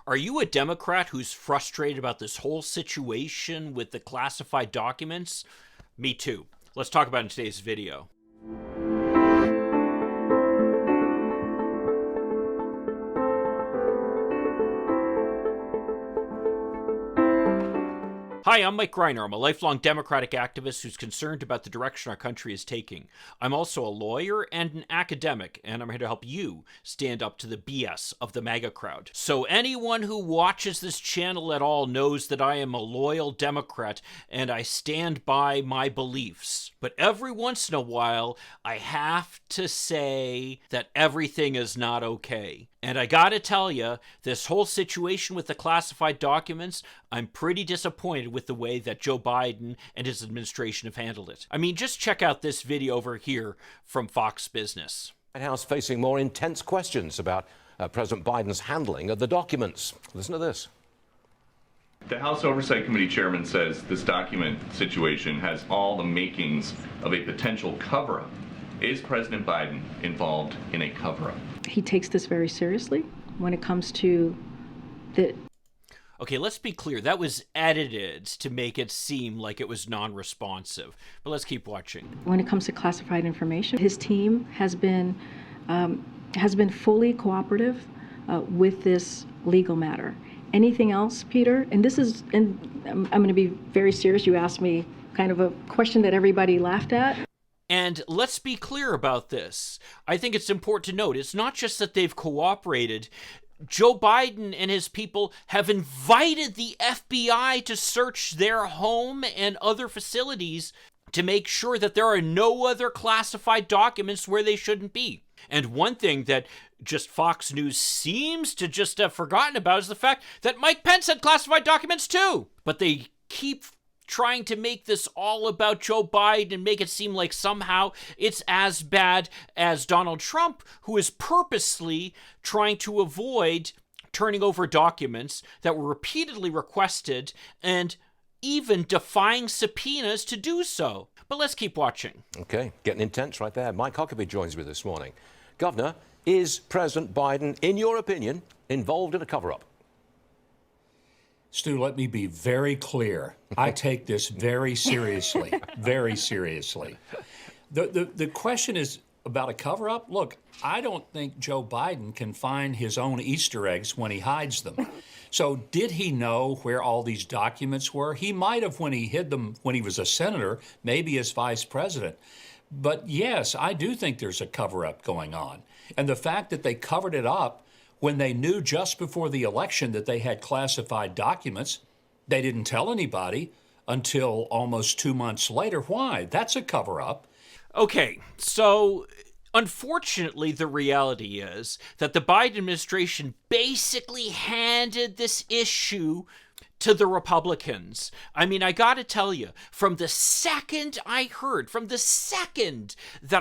Are you a Democrat who's frustrated about this whole situation with the classified documents? Me too. Let's talk about it in today's video. Hi, I'm Mike Greiner. I'm a lifelong Democratic activist who's concerned about the direction our country is taking. I'm also a lawyer and an academic, and I'm here to help you stand up to the BS of the MAGA crowd. So anyone who watches this channel at all knows that I am a loyal Democrat and I stand by my beliefs. But every once in a while, I have to say that everything is not okay. And I gotta tell you, this whole situation with the classified documents, I'm pretty disappointed with the way that Joe Biden and his administration have handled it. I mean, just check out this video over here from Fox Business. The White House facing more intense questions about President Biden's handling of the documents. Listen to this. The House Oversight Committee chairman says this document situation has all the makings of a potential cover-up. Is President Biden involved in a cover-up? He takes this very seriously when it comes to the... Okay, let's be clear. That was edited to make it seem like it was non-responsive. But let's keep watching. When it comes to classified information, his team has been fully cooperative with this legal matter. Anything else, Peter? And this is, and I'm going to be very serious. You asked me kind of a question that everybody laughed at. And let's be clear about this. I think it's important to note, it's not just that they've cooperated. Joe Biden and his people have invited the FBI to search their home and other facilities to make sure that there are no other classified documents where they shouldn't be. And one thing that just Fox News seems to just have forgotten about is the fact that Mike Pence had classified documents too. But they keep trying to make this all about Joe Biden and make it seem like somehow it's as bad as Donald Trump, who is purposely trying to avoid turning over documents that were repeatedly requested and even defying subpoenas to do so. But let's keep watching. Okay, getting intense right there. Mike Huckabee joins me this morning. Governor, is President Biden, in your opinion, involved in a cover-up? Stu, let me be very clear. I take this very seriously, very seriously. The question is about a cover-up. Look, I don't think Joe Biden can find his own Easter eggs when he hides them. So did he know where all these documents were? He might have when he hid them when he was a senator, maybe as vice president. But yes, I do think there's a cover-up going on. And the fact that they covered it up when they knew just before the election that they had classified documents, they didn't tell anybody until almost 2 months later. Why? That's a cover-up. Okay, so unfortunately, the reality is that the Biden administration basically handed this issue to the Republicans. I mean, I gotta tell you, from the second that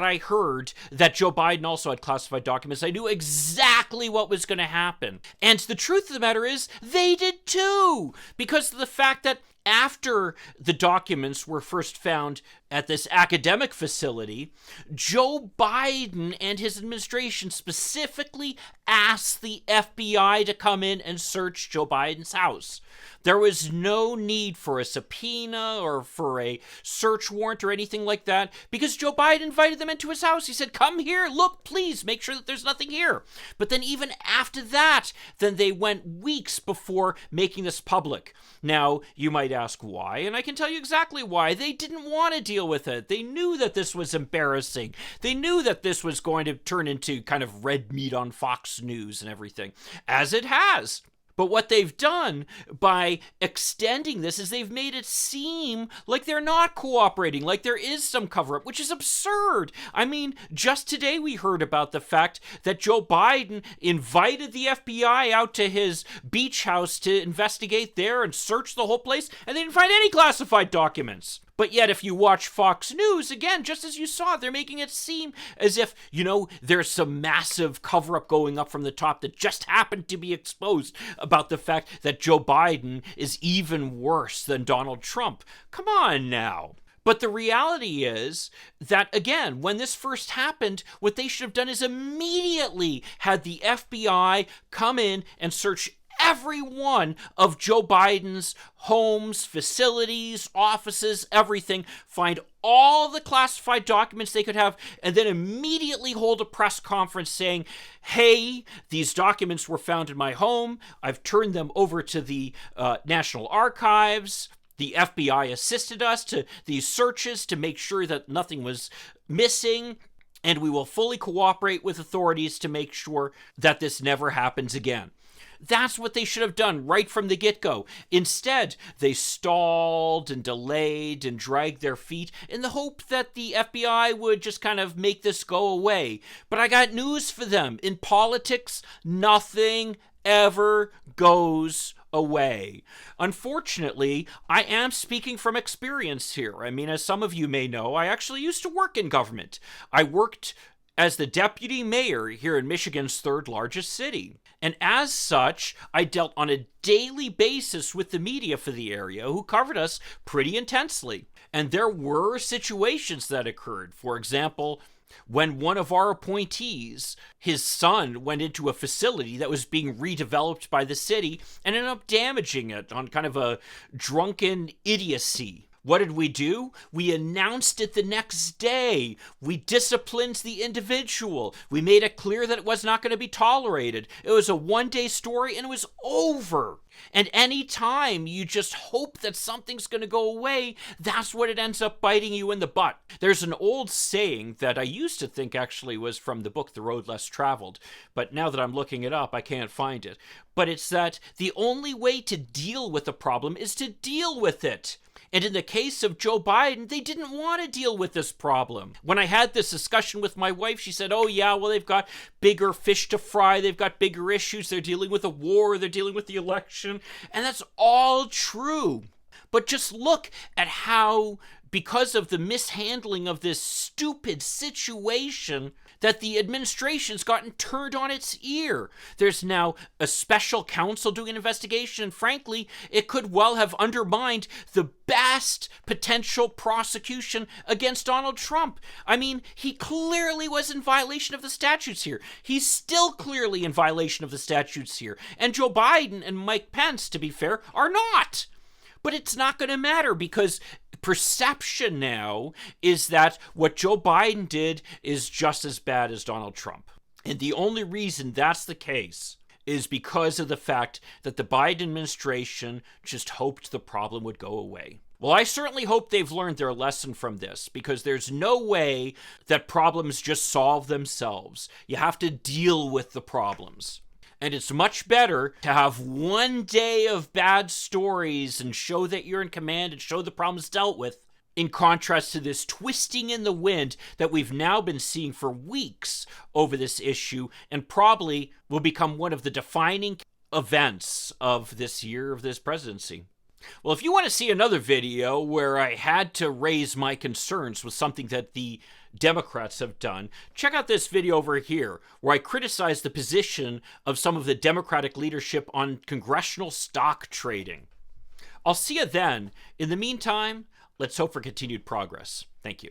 I heard that Joe Biden also had classified documents, I knew exactly what was going to happen. And the truth of the matter is, they did too, because of the fact that after the documents were first found at this academic facility, Joe Biden and his administration specifically asked the FBI to come in and search Joe Biden's house. There was no need for a subpoena or for a search warrant or anything like that because Joe Biden invited them into his house. He said, come here, look, please, make sure that there's nothing here. But then even after that, then they went weeks before making this public. Now, you might ask why, and I can tell you exactly why. They didn't want to deal with it. They knew that this was embarrassing. They knew that this was going to turn into kind of red meat on Fox News and everything, as it has. But what they've done by extending this is they've made it seem like they're not cooperating, like there is some cover-up, which is absurd. I mean, just today we heard about the fact that Joe Biden invited the FBI out to his beach house to investigate there and search the whole place, and they didn't find any classified documents. But yet, if you watch Fox News, again, just as you saw, they're making it seem as if, you know, there's some massive cover-up going up from the top that just happened to be exposed about the fact that Joe Biden is even worse than Donald Trump. Come on now. But the reality is that, again, when this first happened, what they should have done is immediately had the FBI come in and search every one of Joe Biden's homes, facilities, offices, everything, find all the classified documents they could have, and then immediately hold a press conference saying, hey, these documents were found in my home. I've turned them over to the National Archives. The FBI assisted us to these searches to make sure that nothing was missing, and we will fully cooperate with authorities to make sure that this never happens again. That's what they should have done right from the get-go. Instead, they stalled and delayed and dragged their feet in the hope that the FBI would just kind of make this go away. But I got news for them. In politics, nothing ever goes away. Unfortunately, I am speaking from experience here. I mean, as some of you may know, I actually used to work in government. I worked as the deputy mayor here in Michigan's third largest city. And as such, I dealt on a daily basis with the media for the area who covered us pretty intensely. And there were situations that occurred. For example, when one of our appointees, his son, went into a facility that was being redeveloped by the city and ended up damaging it on kind of a drunken idiocy. What did we do? We announced it the next day. We disciplined the individual. We made it clear that it was not going to be tolerated. It was a one-day story and it was over. And any time you just hope that something's going to go away, that's what it ends up biting you in the butt. There's an old saying that I used to think actually was from the book The Road Less Traveled, but now that I'm looking it up, I can't find it. But it's that the only way to deal with a problem is to deal with it. And in the case of Joe Biden, they didn't want to deal with this problem. When I had this discussion with my wife, she said, oh yeah, well, they've got bigger fish to fry. They've got bigger issues. They're dealing with a war. They're dealing with the election. And that's all true. But just look at how, because of the mishandling of this stupid situation, that the administration's gotten turned on its ear. There's now a special counsel doing an investigation, and frankly, it could well have undermined the best potential prosecution against Donald Trump. I mean, he clearly was in violation of the statutes here. He's still clearly in violation of the statutes here. And Joe Biden and Mike Pence, to be fair, are not. But it's not going to matter because perception now is that what Joe Biden did is just as bad as Donald Trump. And the only reason that's the case is because of the fact that the Biden administration just hoped the problem would go away. Well, I certainly hope they've learned their lesson from this, because there's no way that problems just solve themselves. You have to deal with the problems. And it's much better to have one day of bad stories and show that you're in command and show the problems dealt with, in contrast to this twisting in the wind that we've now been seeing for weeks over this issue, and probably will become one of the defining events of this year of this presidency. Well, if you want to see another video where I had to raise my concerns with something that the Democrats have done, check out this video over here, where I criticize the position of some of the Democratic leadership on congressional stock trading. I'll see you then. In the meantime, let's hope for continued progress. Thank you.